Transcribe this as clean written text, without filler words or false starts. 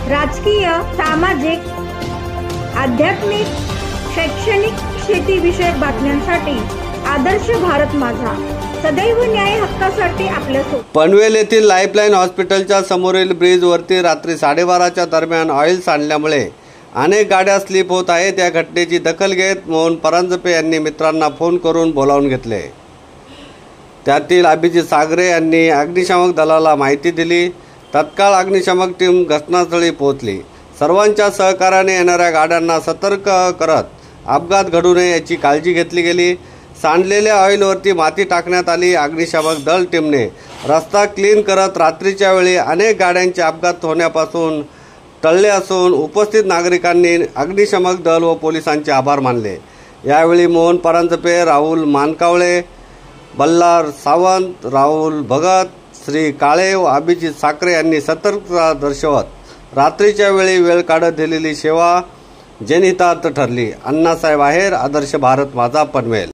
राजकीय, सामाजिक, आध्यात्मिक, शैक्षणिक, शेतीविषयक बातम्यांसाठी आदर्श भारत माझा सदैव न्याय हक्कासाठी आपल्यासोबत। पनवेल येथील लाईफलाईन हॉस्पिटलच्या समोरील ब्रिजवरती रात्री 12:30च्या दरम्यान ऑइल सांडल्यामुळे अनेक गाड्या स्लिप होत आहेत। या घटनेची दखल घेत मोहन परांजपे यांनी मित्रांना फोन करून बोलावून घेतले। त्यातील अभिजित सागरे यांनी अग्निशामक दलाला माहिती दिली। तत्काळ अग्निशामक टीम घटनास्थळी पोहोचली। सर्वांच्या सहकार्याने येणाऱ्या गाड्यांना सतर्क करत अपघात घडू नये याची काळजी घेतली गेली। सांडलेल्या ऑइलवरती माती टाकण्यात आली। अग्निशामक दल टीमने रस्ता क्लीन करत रात्रीच्या वेळी अनेक गाड्यांचे अपघात होण्यापासून टळले असून उपस्थित नागरिकांनी अग्निशामक दल व पोलिसांचे आभार मानले। यावेळी मोहन परांजपे, राहुल मानकावळे, बल्लार सावंत, राहुल भगत, श्री काळे व अभिजित साखरे यांनी सतर्कता दर्शवत रात्रीच्या वेळी वेळ काढत दिलेली सेवा जनहितार्थ ठरली। अण्णासाहेब आहेर, आदर्श भारत माझा, पनवेल।